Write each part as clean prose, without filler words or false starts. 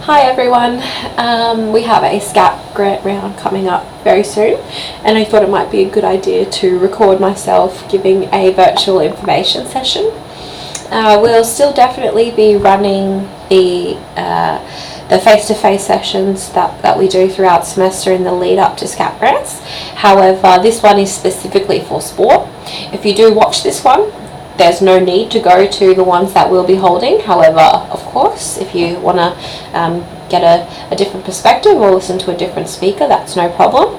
Hi everyone, we have a SCAP grant round coming up very soon, and I thought it might be a good idea to record myself giving a virtual information session. We'll still definitely be running the face-to-face sessions that we do throughout the semester in the lead up to SCAP grants. However, this one is specifically for sport. If you do watch this one, there's no need to go to the ones that we'll be holding. However, of course, if you want to get a different perspective or listen to a different speaker, that's no problem.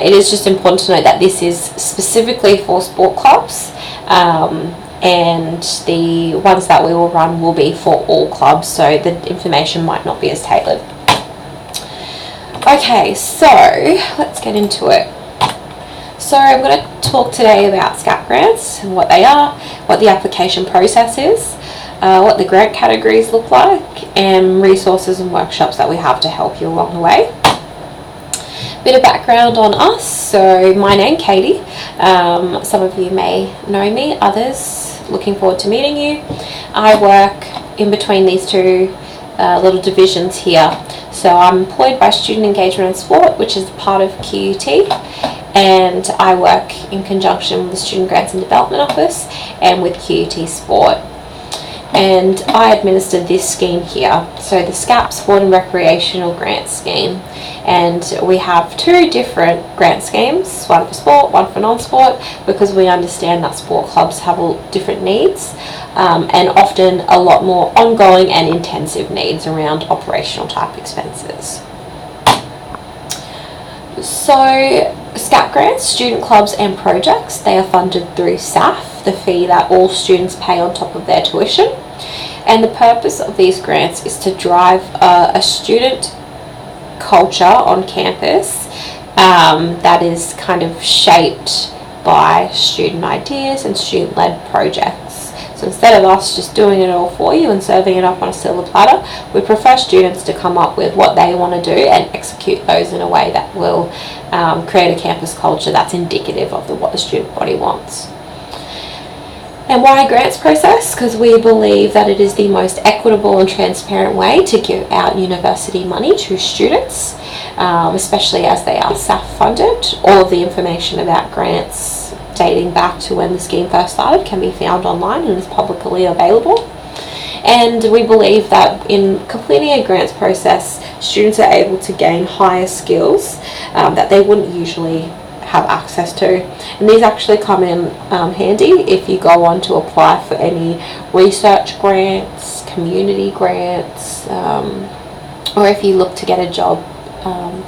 It is just important to note that this is specifically for sport clubs, and the ones that we will run will be for all clubs, so the information might not be as tailored. Okay, so let's get into it. So I'm going to talk today about SCAP grants and what they are, what the application process is, what the grant categories look like, and resources and workshops that we have to help you along the way. Bit of background on us. So my name's Katie. Some of you may know me, others looking forward to meeting you. I work in between these two little divisions here. So I'm employed by Student Engagement and Sport, which is part of QUT, and I work in conjunction with the Student Grants and Development Office and with QUT Sport. And I administer this scheme here, so the SCAP Sport and Recreational Grant Scheme. And we have two different grant schemes, one for sport, one for non-sport, because we understand that sport clubs have all different needs, and often a lot more ongoing and intensive needs around operational type expenses. So SCAP grants, student clubs and projects, they are funded through SAF, the fee that all students pay on top of their tuition. And the purpose of these grants is to drive a student culture on campus that is kind of shaped by student ideas and student-led projects. So instead of us just doing it all for you and serving it up on a silver platter, we prefer students to come up with what they want to do and execute those in a way that will create a campus culture that's indicative of what the student body wants. And why a grants process? Because we believe that it is the most equitable and transparent way to give out university money to students, especially as they are SAF funded. All of the information about grants dating back to when the scheme first started can be found online and is publicly available. And we believe that in completing a grants process, students are able to gain higher skills that they wouldn't usually have access to, and these actually come in handy if you go on to apply for any research grants, community grants, or if you look to get a job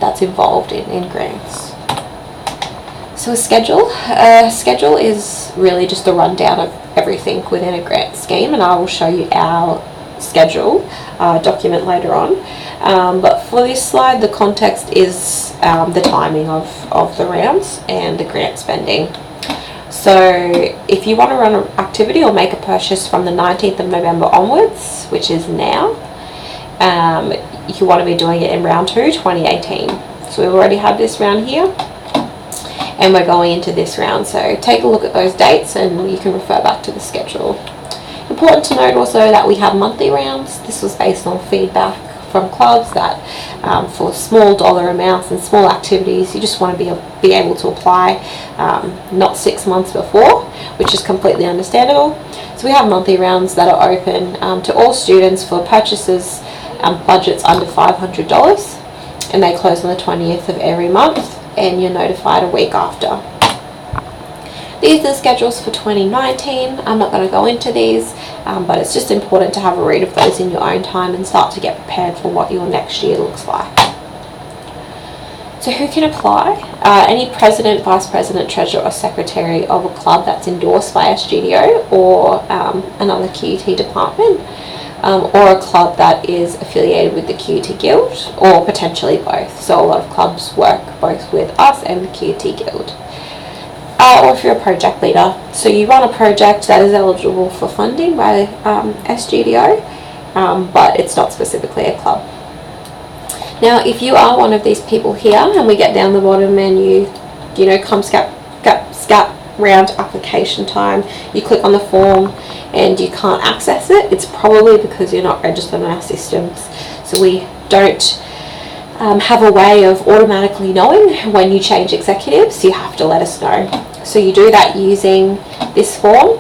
that's involved in grants. So a schedule is really just a rundown of everything within a grant scheme, and I will show you our schedule document later on. But for this slide, the context is the timing of the rounds and the grant spending. So if you want to run an activity or make a purchase from the 19th of November onwards, which is now, you want to be doing it in round 2, 2018. So we've already had this round here, and we're going into this round. So take a look at those dates and you can refer back to the schedule. Important to note also that we have monthly rounds. This was based on feedback from clubs that for small dollar amounts and small activities, you just want to be able to apply not 6 months before, which is completely understandable. So we have monthly rounds that are open to all students for purchases budgets under $500, and they close on the 20th of every month, and you're notified a week after. These are the schedules for 2019. I'm not going to go into these, but it's just important to have a read of those in your own time and start to get prepared for what your next year looks like. So who can apply? Any president, vice president, treasurer or secretary of a club that's endorsed by SGDO or another QUT department, or a club that is affiliated with the QUT Guild, or potentially both. So a lot of clubs work both with us and the QUT Guild. Or if you're a project leader, so you run a project that is eligible for funding by SGDO, but it's not specifically a club. Now, if you are one of these people here, and we get down the bottom and you know, come SCAP round application time, you click on the form and you can't access it, it's probably because you're not registered on our systems. So we don't have a way of automatically knowing when you change executives. You have to let us know. So you do that using this form.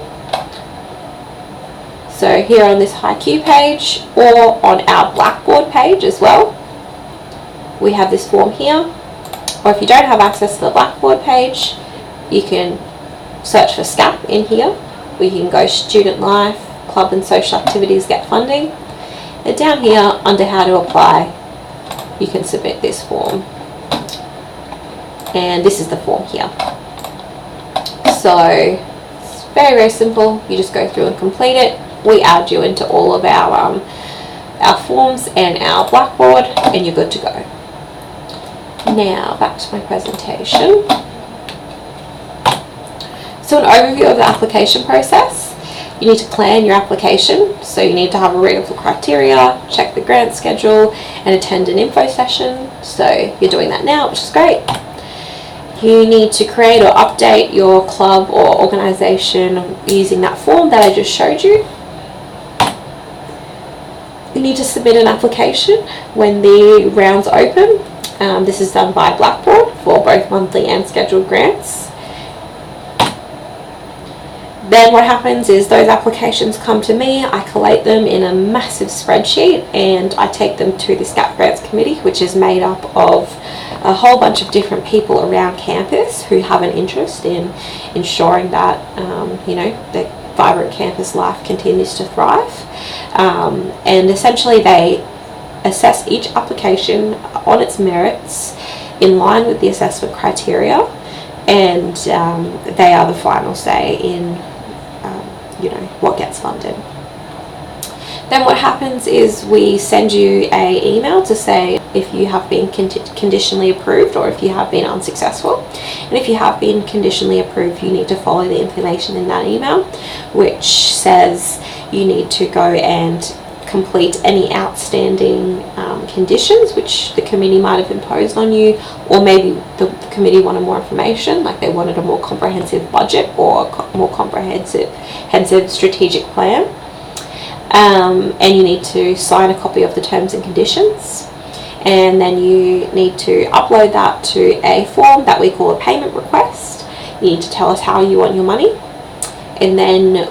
So here on this HiQ page, or on our Blackboard page as well, we have this form here. Or if you don't have access to the Blackboard page, you can search for SCAP in here. We can go Student Life, Club and Social Activities, Get Funding. And down here under How to Apply, you can submit this form. And this is the form here. So it's very, very simple. You just go through and complete it. We add you into all of our forms and our Blackboard, and you're good to go. Now back to my presentation. So an overview of the application process. You need to plan your application, so you need to have a read of the criteria, check the grant schedule, and attend an info session. So you're doing that now, which is great. You need to create or update your club or organisation using that form that I just showed you. You need to submit an application when the rounds open. This is done by Blackboard for both monthly and scheduled grants. Then what happens is those applications come to me, I collate them in a massive spreadsheet, and I take them to the SCAP Grants Committee, which is made up of a whole bunch of different people around campus who have an interest in ensuring that the vibrant campus life continues to thrive. And essentially they assess each application on its merits in line with the assessment criteria, and they are the final say in what gets funded. Then what happens is we send you an email to say if you have been conditionally approved or if you have been unsuccessful. And if you have been conditionally approved, you need to follow the information in that email, which says you need to go and complete any outstanding conditions which the committee might have imposed on you, or maybe the committee wanted more information, like they wanted a more comprehensive budget or a more comprehensive strategic plan. And you need to sign a copy of the terms and conditions, and then you need to upload that to a form that we call a payment request. You need to tell us how you want your money, and then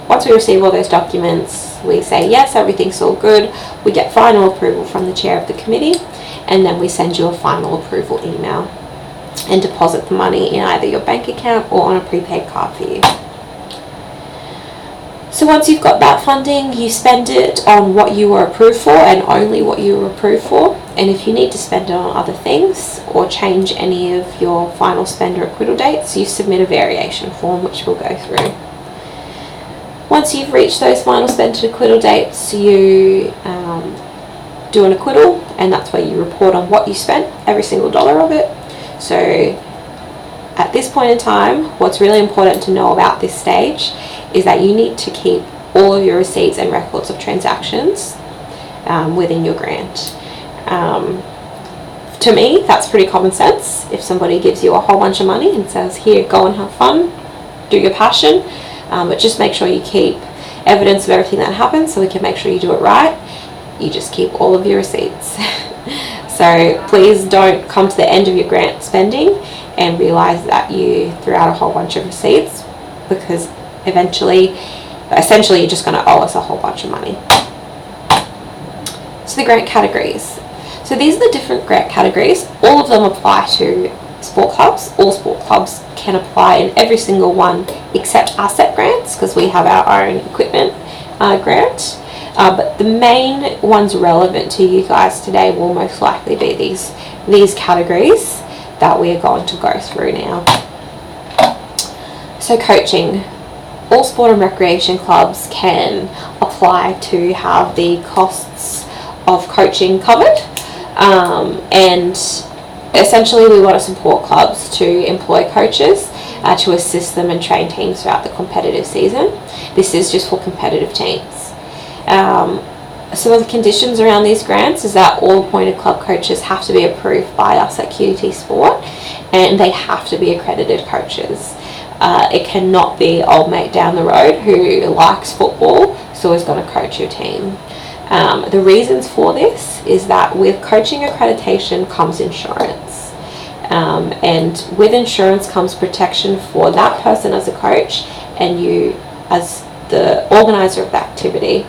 once we receive all those documents, we say yes, everything's all good. We get final approval from the chair of the committee, and then we send you a final approval email and deposit the money in either your bank account or on a prepaid card for you. So once you've got that funding, you spend it on what you were approved for and only what you were approved for. And if you need to spend it on other things or change any of your final spend or acquittal dates, you submit a variation form, which we'll go through. Once you've reached those final spend and acquittal dates, you do an acquittal, and that's where you report on what you spent, every single dollar of it. So at this point in time, what's really important to know about this stage is that you need to keep all of your receipts and records of transactions within your grant. To me, that's pretty common sense. If somebody gives you a whole bunch of money and says, here, go and have fun, do your passion, but just make sure you keep evidence of everything that happens so we can make sure you do it right. You just keep all of your receipts. So please don't come to the end of your grant spending and realize that you threw out a whole bunch of receipts, because essentially you're just going to owe us a whole bunch of money. So the grant categories. So these are the different grant categories. All of them apply to sport clubs. All sport clubs can apply in every single one except asset grants, because we have our own equipment grant. But the main ones relevant to you guys today will most likely be these categories that we are going to go through now. So coaching. All sport and recreation clubs can apply to have the costs of coaching covered, and essentially we want to support clubs to employ coaches to assist them and train teams throughout the competitive season. This is just for competitive teams. Some of the conditions around these grants is that all appointed club coaches have to be approved by us at QT Sport, and they have to be accredited coaches. It cannot be old mate down the road who likes football, so is going to coach your team. The reasons for this is that with coaching accreditation comes insurance. And with insurance comes protection for that person as a coach and you as the organizer of the activity.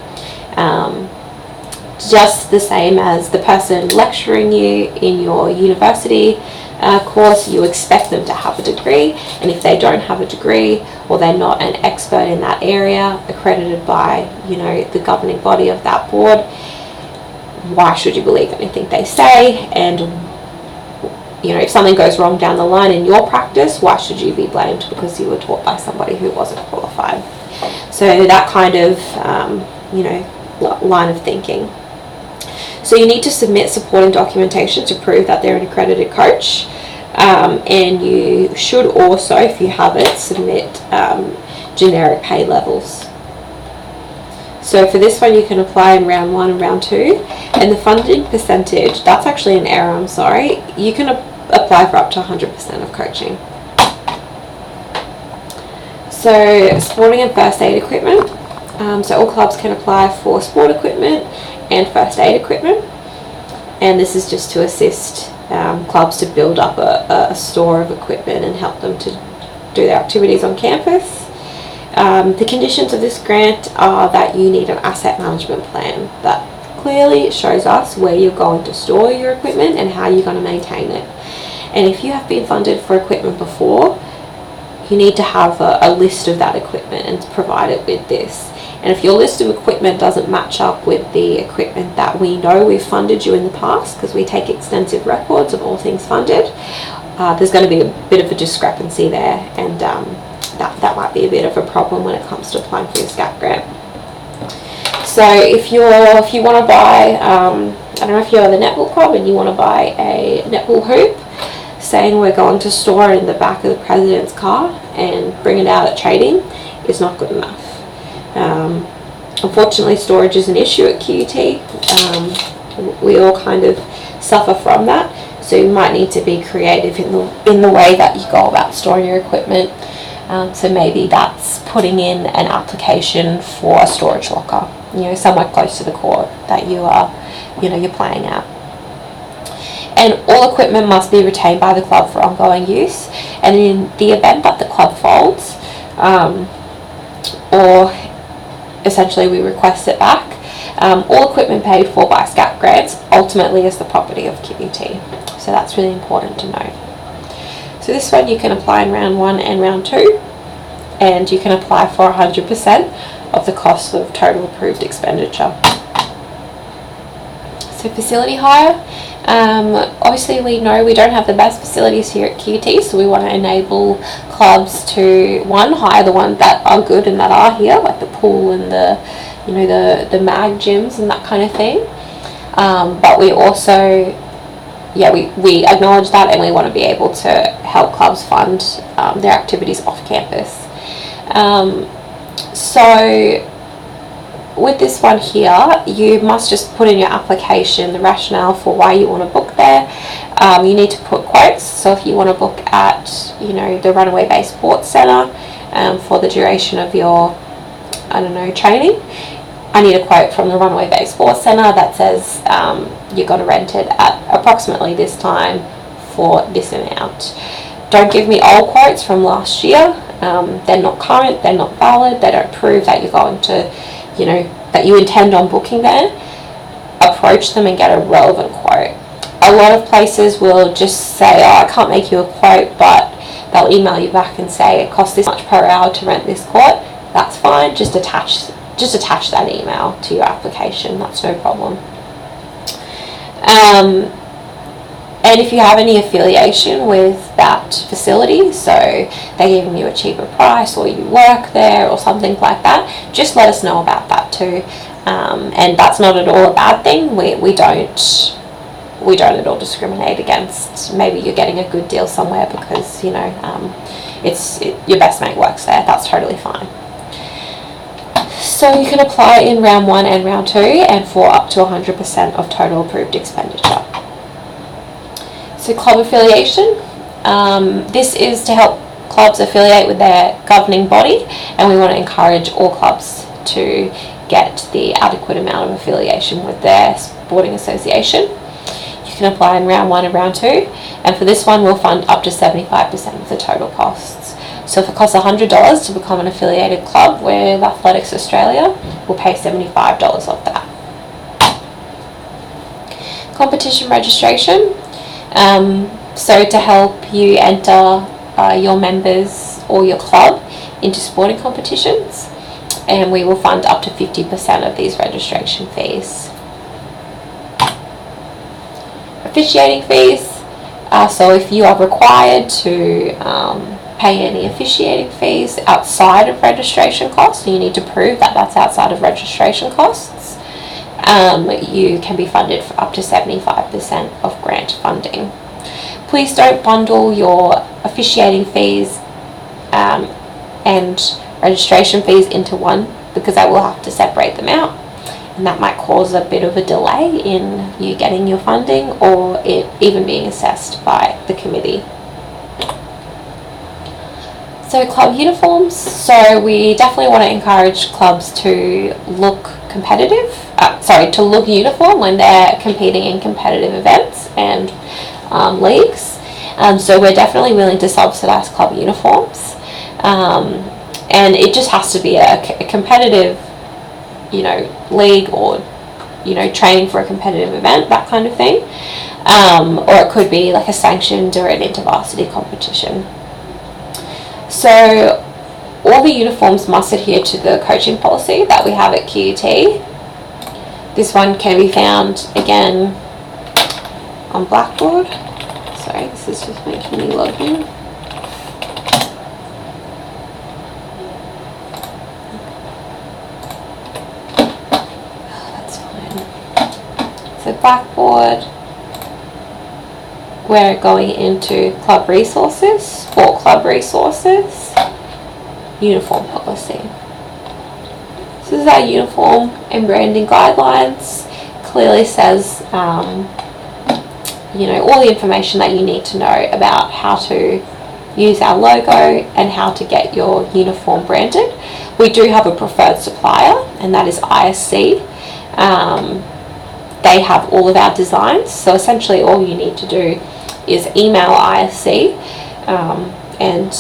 Just the same as the person lecturing you in your university course, you expect them to have a degree, and if they don't have a degree or they're not an expert in that area accredited by, you know, the governing body of that board, why should you believe anything they say? And you know, if something goes wrong down the line in your practice, why should you be blamed because you were taught by somebody who wasn't qualified? So that kind of you know, line of thinking. So you need to submit supporting documentation to prove that they're an accredited coach, and you should also, if you have it, submit generic pay levels. So for this one you can apply in round 1 and round 2, and the funding percentage, that's actually an error, I'm sorry, you can apply for up to 100% of coaching. So sporting and first aid equipment, so all clubs can apply for sport equipment and first aid equipment, and this is just to assist clubs to build up a store of equipment and help them to do their activities on campus. The conditions of this grant are that you need an asset management plan that clearly shows us where you're going to store your equipment and how you're going to maintain it. And if you have been funded for equipment before, you need to have a list of that equipment and provide it with this. And if your list of equipment doesn't match up with the equipment that we know we've funded you in the past, because we take extensive records of all things funded, there's going to be a bit of a discrepancy there, and that might be a bit of a problem when it comes to applying for your SCAP grant. So if you want to buy, I don't know if you're the netball club and you want to buy a netball hoop, saying we're going to store it in the back of the president's car and bring it out at trading is not good enough. Unfortunately, storage is an issue at QUT. We all kind of suffer from that, so you might need to be creative in the way that you go about storing your equipment. So maybe that's putting in an application for a storage locker, you know, somewhere close to the court that you are, you know, you're playing at. And all equipment must be retained by the club for ongoing use, and in the event that the club folds, or essentially we request it back, all equipment paid for by SCAP grants ultimately is the property of QUT. So that's really important to know. So this one you can apply in round 1 and round 2, and you can apply for 100% of the cost of total approved expenditure. So facility hire, obviously we know we don't have the best facilities here at QUT, so we want to enable clubs to, one, hire the ones that are good and that are here, like the pool and the, you know, the mag gyms and that kind of thing. But we also, we acknowledge that, and we want to be able to help clubs fund their activities off campus. So with this one here, you must just put in your application the rationale for why you want to book there. You need to put quotes. So if you want to book at, you know, the Runaway Bay Sports Centre for the duration of your, I don't know, training, I need a quote from the Runaway Bay Sports Centre that says you're going to rent it at approximately this time for this amount. Don't give me old quotes from last year. They're not current, they're not valid, they don't prove that you're going to, you know, that you intend on booking there. Approach them and get a relevant quote. A lot of places will just say, oh, I can't make you a quote, but they'll email you back and say it costs this much per hour to rent this court. That's fine, just attach that email to your application, that's no problem. And if you have any affiliation with that facility, so they're giving you a cheaper price or you work there or something like that, just let us know about that too. And that's not at all a bad thing. We don't at all discriminate against, maybe you're getting a good deal somewhere because, you know, your best mate works there. That's totally fine. So you can apply in round 1 and round 2 and for up to 100% of total approved expenditure. So club affiliation, this is to help clubs affiliate with their governing body, and we want to encourage all clubs to get the adequate amount of affiliation with their sporting association. You can apply in round 1 and round 2, and for this one we'll fund up to 75% of the total costs. So if it costs $100 to become an affiliated club with Athletics Australia, we'll pay $75 of that. Competition registration. So to help you enter your members or your club into sporting competitions, and we will fund up to 50% of these registration fees. Officiating fees. So if you are required to pay any officiating fees outside of registration costs, you need to prove that that's outside of registration costs, you can be funded for up to 75% of grant funding. Please don't bundle your officiating fees and registration fees into one, because I will have to separate them out, and that might cause a bit of a delay in you getting your funding or it even being assessed by the committee. So club uniforms. So we definitely want to encourage clubs to look competitive, to look uniform when they're competing in competitive events and leagues. So we're definitely willing to subsidise club uniforms, and it just has to be a competitive, league, or training for a competitive event, that kind of thing, or it could be like a sanctioned or an intervarsity competition. So all the uniforms must adhere to the coaching policy that we have at QUT. This one can be found again on Blackboard. Sorry, this is just making me log in. That's fine. So Blackboard, we're going into club resources, sport club resources, uniform policy. So this is our uniform and branding guidelines. Clearly says all the information that you need to know about how to use our logo and how to get your uniform branded. We do have a preferred supplier, and that is ISC. They have all of our designs, so essentially all you need to do is email ISC, and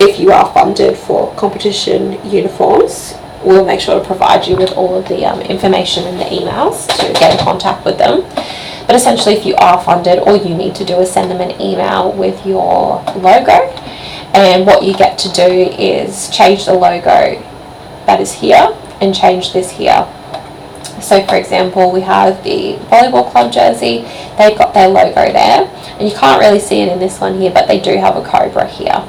if you are funded for competition uniforms, we'll make sure to provide you with all of the information in the emails to get in contact with them. But essentially, if you are funded, all you need to do is send them an email with your logo, and what you get to do is change the logo that is here and change this here. So for example, we have the volleyball club jersey, they've got their logo there, and you can't really see it in this one here, but they do have a cobra here.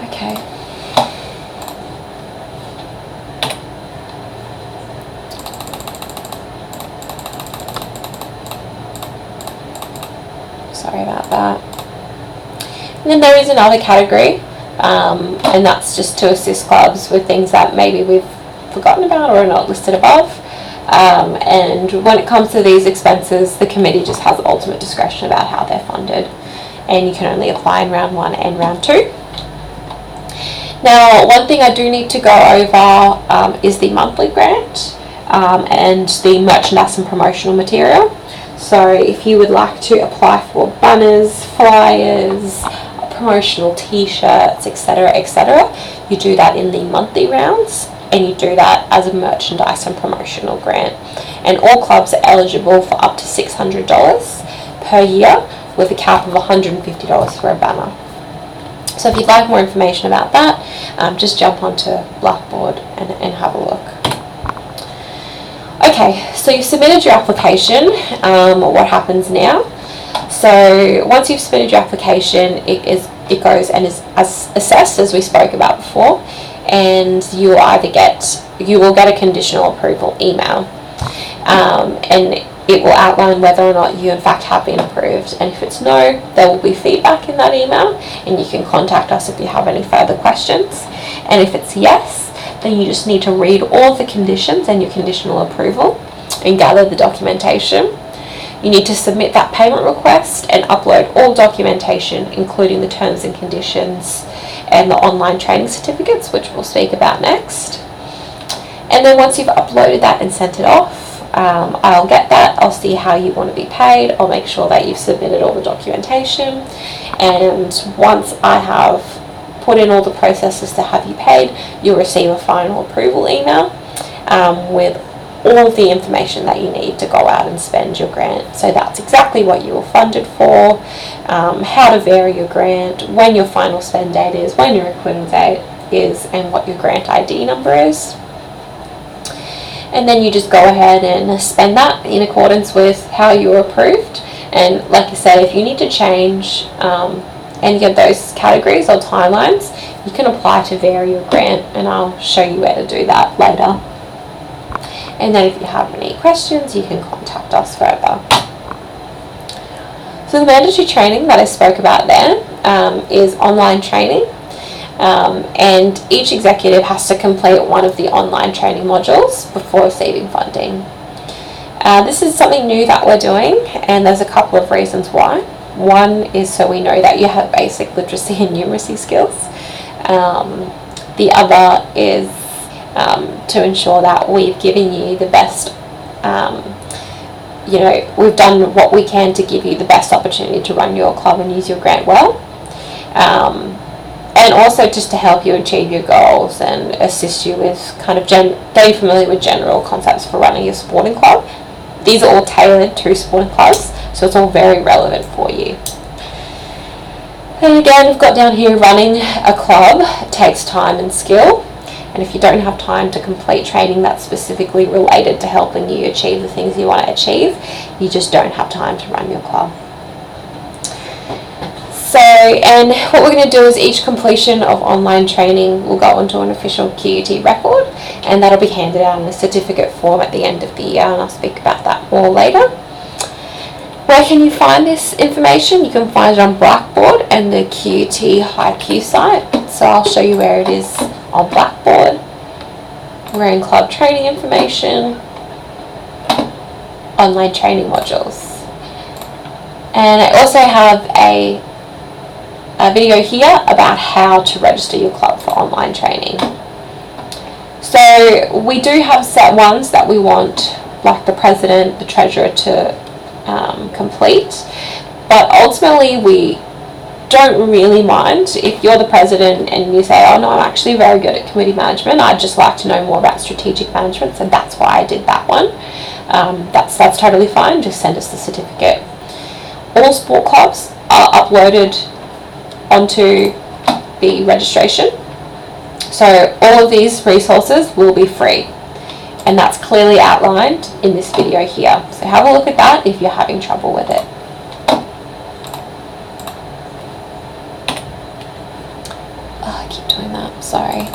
Okay. Sorry about that. And then there is another category, and that's just to assist clubs with things that maybe we've forgotten about or are not listed above. And when it comes to these expenses, the committee just has ultimate discretion about how they're funded, and you can only apply in round 1 and round 2. Now, one thing I do need to go over is the monthly grant and the merchandise and promotional material. So if you would like to apply for banners, flyers, promotional t-shirts, etc., you do that in the monthly rounds, and you do that as a merchandise and promotional grant. And all clubs are eligible for up to $600 per year, with a cap of $150 for a banner. So if you'd like more information about that, just jump onto Blackboard and have a look. Okay, so you've submitted your application. What happens now? So once you've submitted your application, it goes and is assessed, as we spoke about before, and you will get a conditional approval email, and it will outline whether or not you in fact have been approved. And if it's no, there will be feedback in that email, and you can contact us if you have any further questions. And if it's yes, then you just need to read all the conditions and your conditional approval and gather the documentation. You need to submit that payment request and upload all documentation, including the terms and conditions and the online training certificates, which we'll speak about next. And then once you've uploaded that and sent it off, I'll get that, I'll see how you want to be paid, I'll make sure that you've submitted all the documentation, and once I have put in all the processes to have you paid, you'll receive a final approval email with all of the information that you need to go out and spend your grant. So that's exactly what you were funded for, how to vary your grant, when your final spend date is, when your acquittal date is, and what your grant ID number is. And then you just go ahead and spend that in accordance with how you were approved. And like I said, if you need to change any of those categories or timelines, you can apply to vary your grant, and I'll show you where to do that later. And then if you have any questions, you can contact us further. So the mandatory training that I spoke about there is online training. And each executive has to complete one of the online training modules before receiving funding. This is something new that we're doing, and there's a couple of reasons why. One is so we know that you have basic literacy and numeracy skills. The other is to ensure that we've given you the best, we've done what we can to give you the best opportunity to run your club and use your grant well. And also just to help you achieve your goals and assist you with kind of getting familiar with general concepts for running your sporting club. These are all tailored to sporting clubs, so it's all very relevant for you. And again, we've got down here, running a club takes time and skill. And if you don't have time to complete training that's specifically related to helping you achieve the things you want to achieve, you just don't have time to run your club. So, and what we're going to do is each completion of online training will go onto an official QUT record, and that'll be handed out in a certificate form at the end of the year, and I'll speak about that more later. Where can you find this information? You can find it on Blackboard and the QUT HiQ site. So I'll show you where it is on Blackboard. We're in club training information, online training modules. And I also have a video here about how to register your club for online training. So we do have set ones that we want, like the president, the treasurer, to complete, but ultimately we don't really mind if you're the president and you say, oh no, I'm actually very good at committee management, I'd just like to know more about strategic management, so that's why I did that one. That's totally fine, just send us the certificate. All sport clubs are uploaded onto the registration, so all of these resources will be free, and that's clearly outlined in this video here, so have a look at that if you're having trouble with it. Oh, I keep doing that, sorry.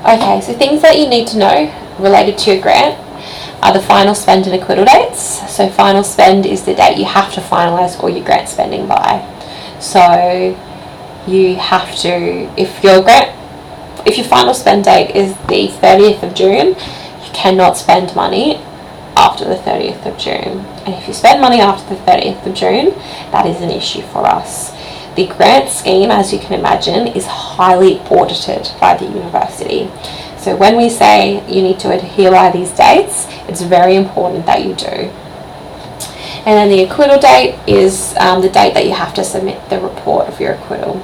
Okay, so things that you need to know related to your grant are the final spend and acquittal dates. So final spend is the date you have to finalise all your grant spending by. So you have to, if your final spend date is the 30th of June, you cannot spend money after the 30th of June. And if you spend money after the 30th of June, that is an issue for us. The grant scheme, as you can imagine, is highly audited by the university. So when we say you need to adhere by these dates, it's very important that you do. And then the acquittal date is the date that you have to submit the report of your acquittal.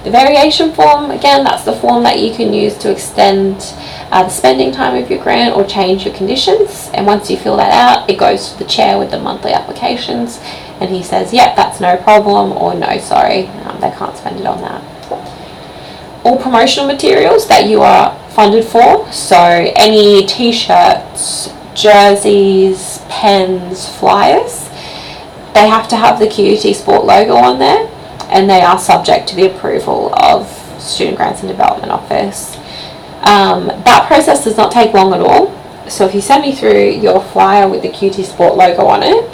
The variation form, again, that's the form that you can use to extend the spending time of your grant or change your conditions. And once you fill that out, it goes to the chair with the monthly applications, and he says, yep, that's no problem, or no, sorry, they can't spend it on that. All promotional materials that you are funded for, so any t-shirts, jerseys, pens, flyers, they have to have the QUT Sport logo on there, and they are subject to the approval of Student Grants and Development Office. That process does not take long at all, so if you send me through your flyer with the QUT Sport logo on it,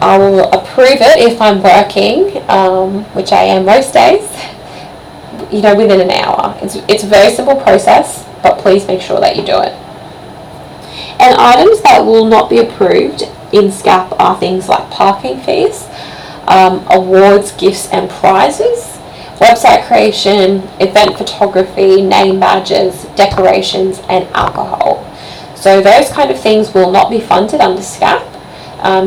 I will approve it if I'm working, which I am most days, within an hour. It's a very simple process, but please make sure that you do it. And items that will not be approved in SCAP are things like parking fees, awards, gifts and prizes, website creation, event photography, name badges, decorations and alcohol. So those kind of things will not be funded under SCAP.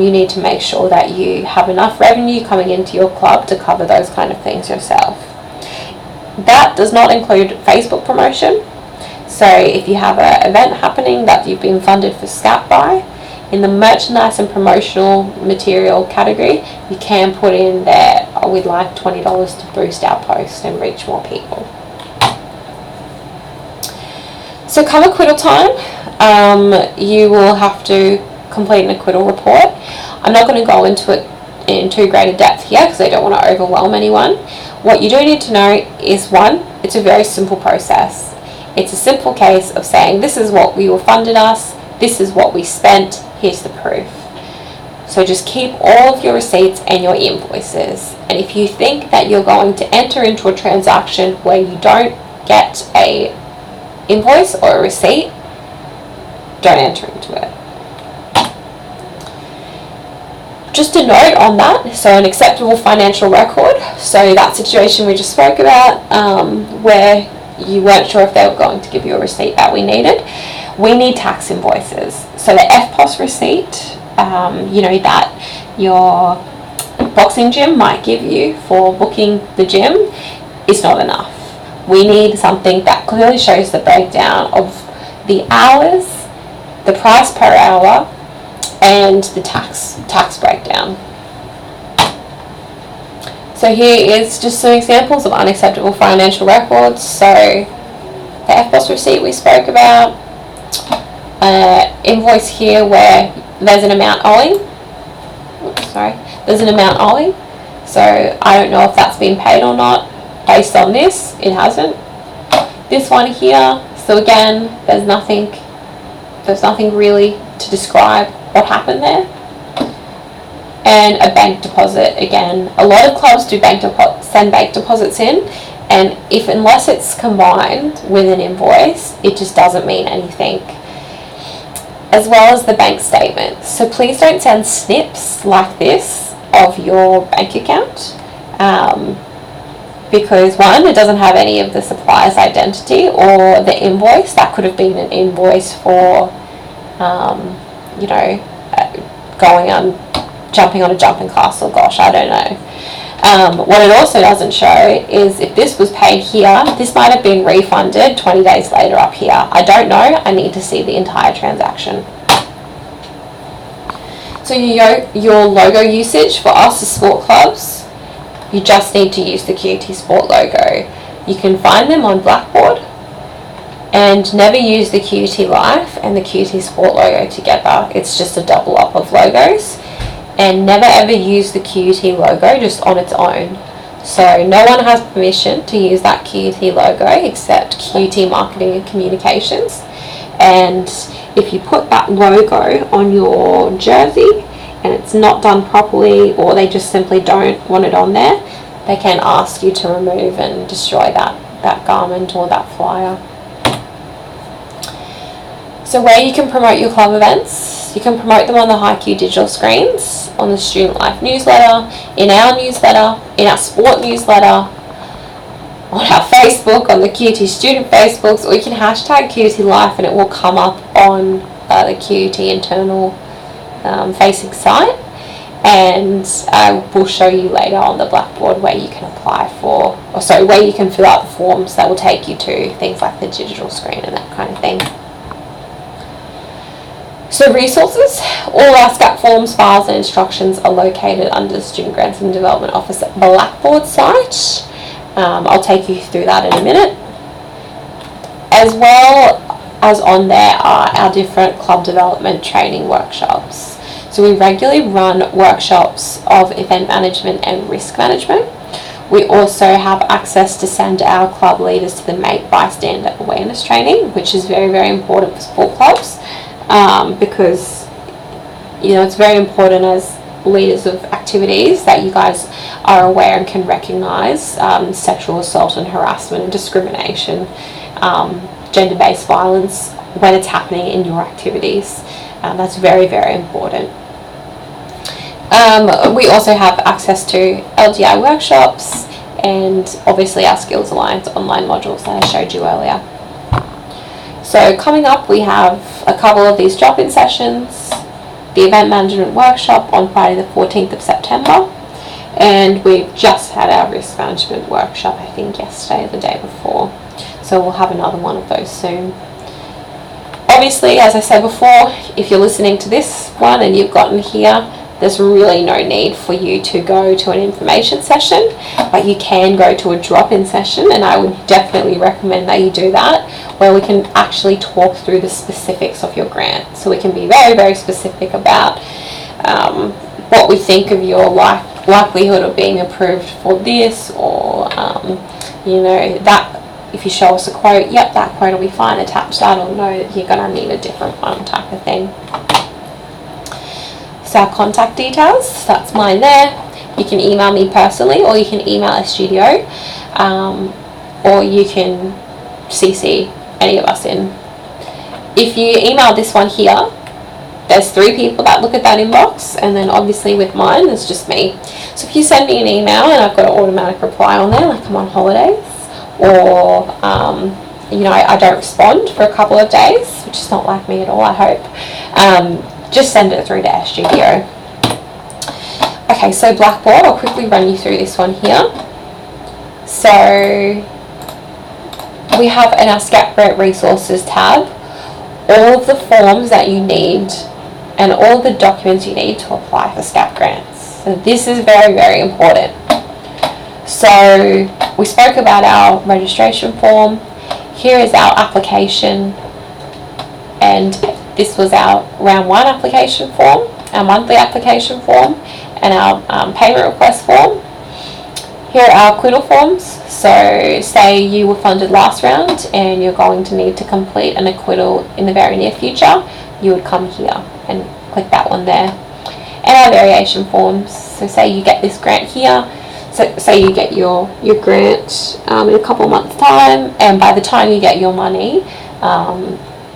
You need to make sure that you have enough revenue coming into your club to cover those kind of things yourself. That does not include Facebook promotion. So if you have an event happening that you've been funded for SCAP by, in the merchandise and promotional material category, you can put in there, oh, we'd like $20 to boost our post and reach more people. So come acquittal time, you will have to complete an acquittal report. I'm not going to go into it in too great a depth here because I don't want to overwhelm anyone. What you do need to know is, one, it's a very simple process. It's a simple case of saying, this is what we were funded us, this is what we spent, here's the proof. So just keep all of your receipts and your invoices. And if you think that you're going to enter into a transaction where you don't get a invoice or a receipt, don't enter into it. Just a note on that, so an acceptable financial record, so that situation we just spoke about, where you weren't sure if they were going to give you a receipt that we needed. We need tax invoices. So the FPOS receipt, that your boxing gym might give you for booking the gym is not enough. We need something that clearly shows the breakdown of the hours, the price per hour, and the tax breakdown. So here is just some examples of unacceptable financial records. So the FPOS receipt we spoke about, invoice here where there's an amount owing. There's an amount owing. So I don't know if that's been paid or not. Based on this, it hasn't. This one here, so again, there's nothing really to describe what happened there. And a bank deposit, again, a lot of clubs do send bank deposits in, and unless it's combined with an invoice, it just doesn't mean anything. As well as the bank statement. So please don't send snips like this of your bank account, because one, it doesn't have any of the supplier's identity or the invoice. That could have been an invoice for jumping on a jumping castle, gosh, I don't know. What it also doesn't show is if this was paid here, this might have been refunded 20 days later up here. I don't know, I need to see the entire transaction. So your logo usage for us as sport clubs, you just need to use the QT Sport logo. You can find them on Blackboard, and never use the QT Life and the QT Sport logo together. It's just a double up of logos. And never ever use the QT logo just on its own. So no one has permission to use that QT logo except QT Marketing and Communications. And if you put that logo on your jersey and it's not done properly, or they just simply don't want it on there, they can ask you to remove and destroy that garment or that flyer. So where you can promote your club events, you can promote them on the HiQ digital screens, on the Student Life newsletter, in our sport newsletter, on our Facebook, on the QT student Facebooks, or you can hashtag QT Life and it will come up on the QT internal facing site, and I will show you later on the Blackboard where you can where you can fill out the forms that will take you to things like the digital screen and that kind of thing. So resources, all our SCAP forms, files and instructions are located under the Student Grants and Development Office Blackboard site. I'll take you through that in a minute. As well as on there are our different club development training workshops. So we regularly run workshops of event management and risk management. We also have access to send our club leaders to the Make Bystander Awareness training, which is very, very important for sport clubs. Because it's very important as leaders of activities that you guys are aware and can recognise sexual assault and harassment and discrimination, gender-based violence when it's happening in your activities. That's very, very important. We also have access to LDI workshops and obviously our Skills Alliance online modules that I showed you earlier. So coming up, we have a couple of these drop-in sessions, the event management workshop on Friday the 14th of September, and we've just had our risk management workshop, I think yesterday or the day before, so we'll have another one of those soon. Obviously, as I said before, if you're listening to this one and you've gotten here, there's really no need for you to go to an information session, but you can go to a drop-in session, and I would definitely recommend that you do that, where we can actually talk through the specifics of your grant. So we can be very, very specific about what we think of your likelihood of being approved for this, or that if you show us a quote, yep, that quote will be fine, attach that, or no, you're going to need a different one, type of thing. So our contact details, that's mine there. You can email me personally, or you can email SGDO, or you can CC any of us in. If you email this one here, there's 3 people that look at that inbox, and then obviously with mine, there's just me. So if you send me an email and I've got an automatic reply on there, like I'm on holidays, or I don't respond for a couple of days, which is not like me at all, I hope. Just send it through to SGDO. Okay, so Blackboard, I'll quickly run you through this one here. So we have in our SCAP Grant Resources tab all of the forms that you need and all the documents you need to apply for SCAP grants. So this is very, very important. So we spoke about our registration form. Here is our application, and this was our round 1 application form, our monthly application form, and our payment request form. Here are our acquittal forms. So say you were funded last round and you're going to need to complete an acquittal in the very near future, you would come here and click that one there. And our variation forms. So say you get this grant here, so say you get your grant in a couple of months time, and by the time you get your money,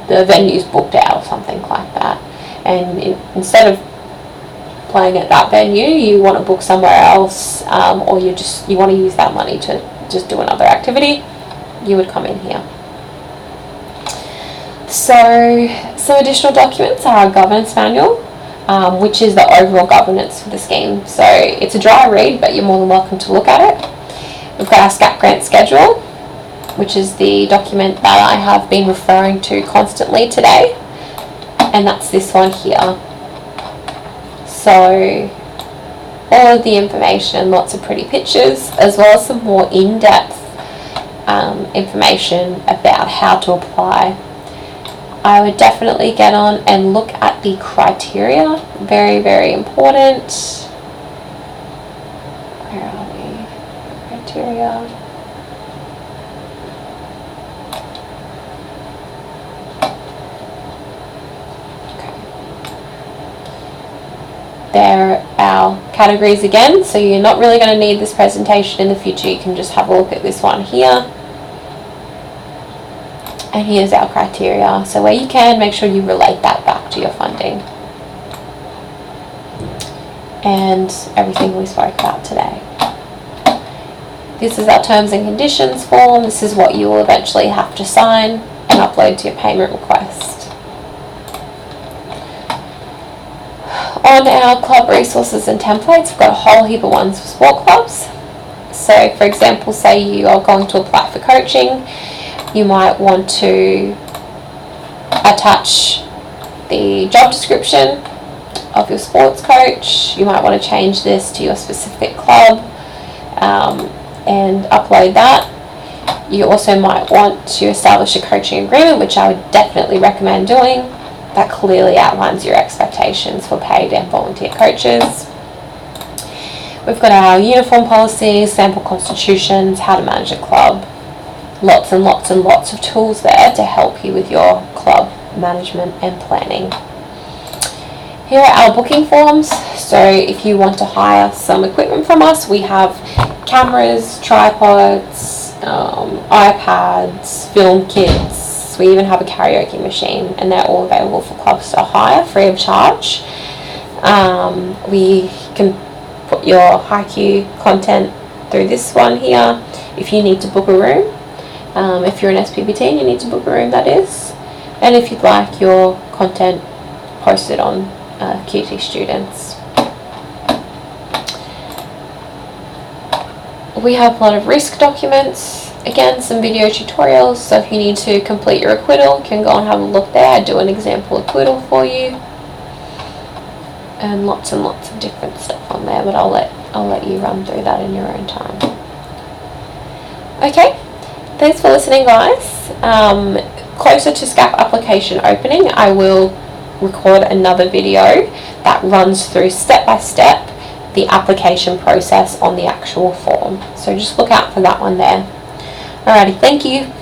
the venue's booked out or something like that, and instead of playing at that venue, you want to book somewhere else, or you want to use that money to just do another activity, you would come in here. So some additional documents are our governance manual, which is the overall governance for the scheme. So it's a dry read, but you're more than welcome to look at it. We've got our SCAP grant schedule, which is the document that I have been referring to constantly today, and that's this one here. So all of the information, lots of pretty pictures, as well as some more in-depth information about how to apply. I would definitely get on and look at the criteria. Very, very important. Where are we? Criteria. There are our categories again, so you're not really going to need this presentation in the future. You can just have a look at this one here. And here's our criteria. So where you can, make sure you relate that back to your funding. And everything we spoke about today. This is our terms and conditions form. This is what you will eventually have to sign and upload to your payment request. On our club resources and templates, we've got a whole heap of ones for sport clubs. So for example, say you are going to apply for coaching, you might want to attach the job description of your sports coach. You might want to change this to your specific club and upload that. You also might want to establish a coaching agreement, which I would definitely recommend doing. That clearly outlines your expectations for paid and volunteer coaches. We've got our uniform policies, sample constitutions, how to manage a club. Lots and lots and lots of tools there to help you with your club management and planning. Here are our booking forms. So if you want to hire some equipment from us, we have cameras, tripods, iPads, film kits. We even have a karaoke machine, and they're all available for clubs to hire free of charge. We can put your haiku content through this one here. If you need to book a room, if you're an SPBT and you need to book a room, that is, and if you'd like your content posted on QT Students. We have a lot of risk documents, again some video tutorials, so if you need to complete your acquittal, you can go and have a look there. I do an example acquittal for you, and lots of different stuff on there, but I'll let you run through that in your own time. Okay, thanks for listening, guys. Closer to SCAP application opening, I will record another video that runs through step by step the application process on the actual form, so just look out for that one there. Alrighty, thank you.